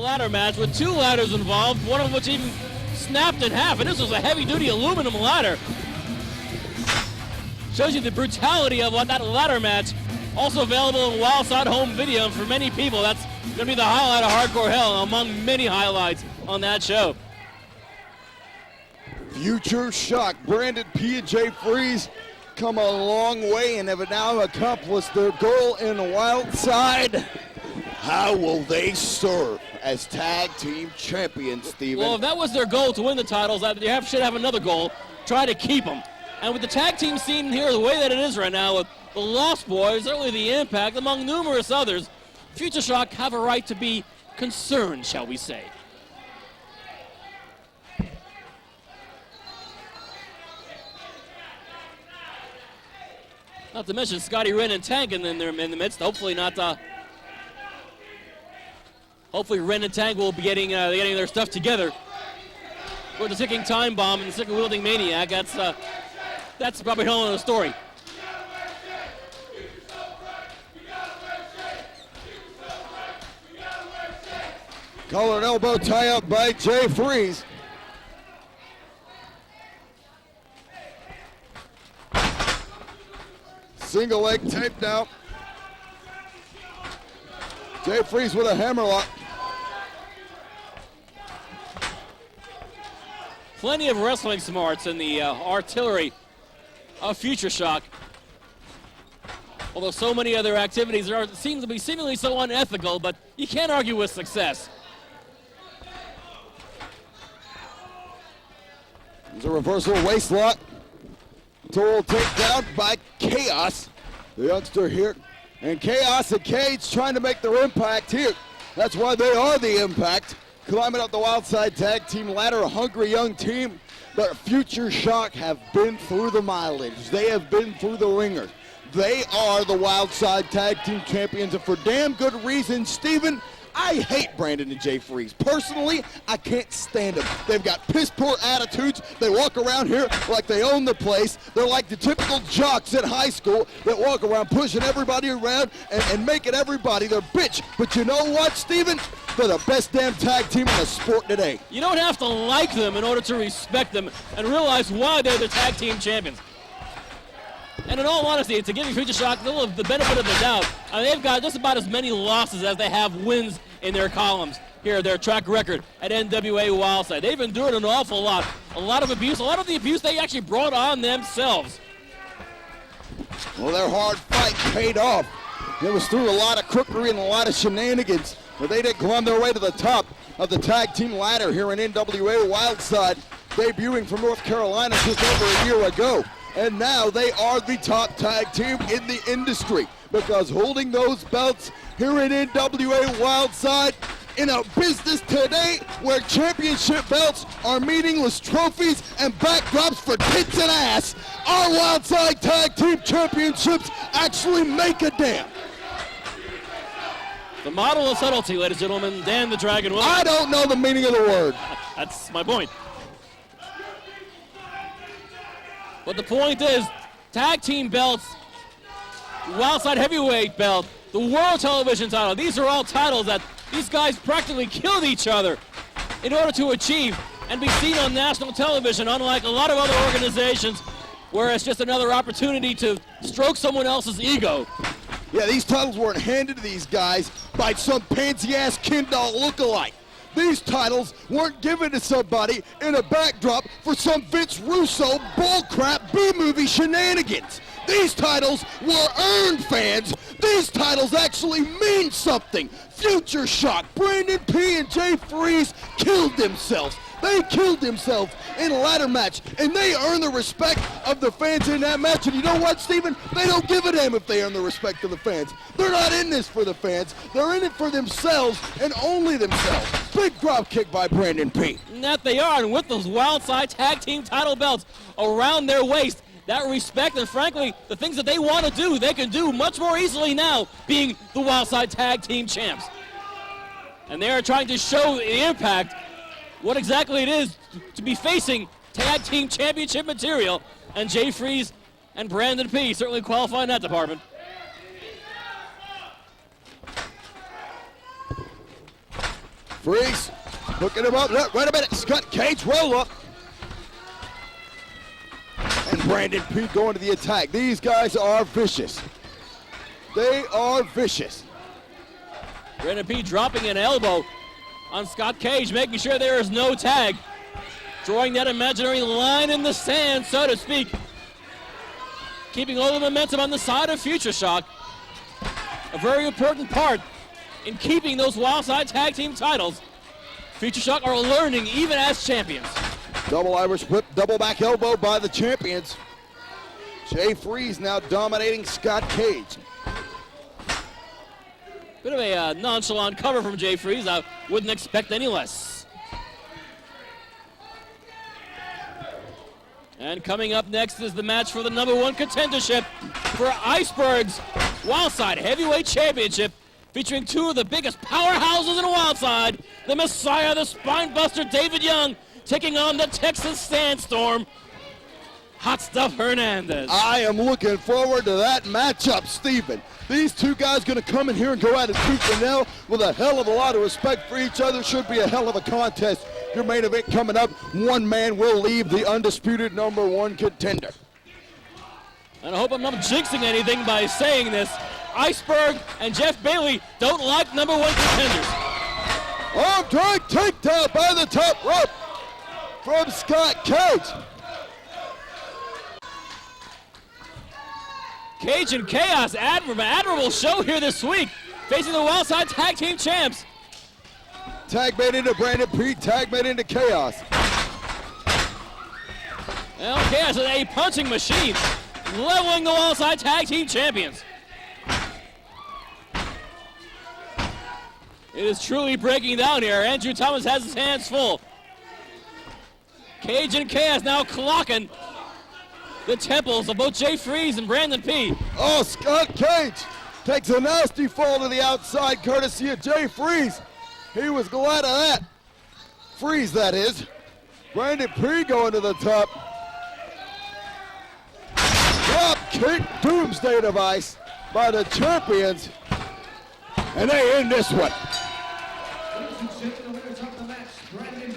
ladder match with 2 ladders involved, one of which even snapped in half, and this was a heavy-duty aluminum ladder. Shows you the brutality of that ladder match. Also available in Wildside home video, and for many people, that's going to be the highlight of Hardcore Hell among many highlights on that show. Future Shock, Brandon P. and Jay Freeze come a long way and have now accomplished their goal in Wildside. How will they serve as tag team champions, Steven? Well, if that was their goal to win the titles, they should have another goal, try to keep them. And with the tag team scene here the way that it is right now, with the Lost Boys, certainly the Impact, among numerous others, Future Shock have a right to be concerned, shall we say. Not to mention Scotty Wren and Tank in the midst. Hopefully not. Hopefully Wren and Tank will be getting their stuff together. With the ticking time bomb and the stick-wielding maniac, that's probably telling the story. Collar and elbow tie up by Jay Freeze. Single leg taped out. Jay Freeze with a hammerlock. Plenty of wrestling smarts in the artillery of Future Shock. Although so many other activities seem to be seemingly so unethical, but you can't argue with success. There's a reversal waist lock. Total takedown by Kaos, the youngster here. And Kaos and Cage trying to make their impact here. That's why they are the Impact. Climbing up the Wildside tag team ladder, a hungry young team. But Future Shock have been through the mileage. They have been through the ringer. They are the Wildside tag team champions, and for damn good reason. Steven, I hate Brandon and Jay Freeze. Personally, I can't stand them. They've got piss poor attitudes. They walk around here like they own the place. They're like the typical jocks in high school that walk around pushing everybody around and making everybody their bitch. But you know what, Steven? They're the best damn tag team in the sport today. You don't have to like them in order to respect them and realize why they're the tag team champions. And in all honesty, to give Future Shock the benefit of the doubt, they've got just about as many losses as they have wins in their columns here, their track record at NWA Wildside. They've endured an awful lot. A lot of abuse. A lot of the abuse they actually brought on themselves. Well, their hard fight paid off. It was through a lot of crookery and a lot of shenanigans, but they did climb their way to the top of the tag team ladder here in NWA Wildside, debuting from North Carolina just over a year ago. And now they are the top tag team in the industry, because holding those belts here in NWA Wildside in a business today where championship belts are meaningless trophies and backdrops for tits and ass, our Wildside tag team championships actually make a damn. The model of subtlety, ladies and gentlemen, Dan the Dragon Williams. I don't know the meaning of the word. That's my point. But the point is, tag team belts, Wildside heavyweight belt, the world television title, these are all titles that these guys practically killed each other in order to achieve and be seen on national television, unlike a lot of other organizations where it's just another opportunity to stroke someone else's ego. Yeah, these titles weren't handed to these guys by some pansy-ass Ken doll lookalike. These titles weren't given to somebody in a backdrop for some Vince Russo bullcrap B-movie shenanigans. These titles were earned, fans. These titles actually mean something. Future Shock, Brandon P. and Jay Freeze killed themselves. They killed themselves in a ladder match, and they earned the respect of the fans in that match. And you know what, Steven? They don't give a damn if they earn the respect of the fans. They're not in this for the fans. They're in it for themselves and only themselves. Big drop kick by Brandon P. And that they are, and with those Wildside tag team title belts around their waist, that respect and, frankly, the things that they want to do, they can do much more easily now, being the Wildside tag team champs. And they are trying to show the Impact what exactly it is to be facing tag team championship material, and Jay Freeze and Brandon P. certainly qualify in that department. Freeze, hooking him up. Look, wait a minute, Scott Cage roll up. And Brandon P going to the attack. These guys are vicious. They are vicious. Brandon P dropping an elbow on Scott Cage, making sure there is no tag. Drawing that imaginary line in the sand, so to speak. Keeping all the momentum on the side of Future Shock. A very important part in keeping those Wildside tag team titles. Future Shock are learning even as champions. Double Irish whip, double back elbow by the champions. Jay Freeze now dominating Scott Cage. Bit of a nonchalant cover from Jay Freeze. I wouldn't expect any less. And coming up next is the match for the #1 contendership for Iceberg's Wildside Heavyweight Championship, featuring two of the biggest powerhouses in Wildside, the Messiah, the Spinebuster David Young, taking on the Texas Sandstorm, Hot Stuff Hernandez. I am looking forward to that matchup, Steven. These two guys going to come in here and go at it tooth and nail with a hell of a lot of respect for each other. Should be a hell of a contest. Your main event coming up, one man will leave the undisputed #1 contender. And I hope I'm not jinxing anything by saying this. Iceberg and Jeff Bailey don't like #1 contenders. Arm drag takedown by the top rope from Scott Cage. Cage and Kaos, admirable show here this week, facing the Wildside Tag Team Champs. Tag made into Brandon P, tag made into Kaos. Well, Kaos is a punching machine, leveling the Wildside Tag Team Champions. It is truly breaking down here. Andrew Thomas has his hands full. Cage and Kaos now clocking the temples of both Jay Freeze and Brandon P. Oh, Scott Cage takes a nasty fall to the outside courtesy of Jay Freeze. He was glad of that. Freeze, that is. Brandon P going to the top. Drop kick doomsday device by the champions. And they end this one. Ladies and gentlemen, the winner of the match, Brandon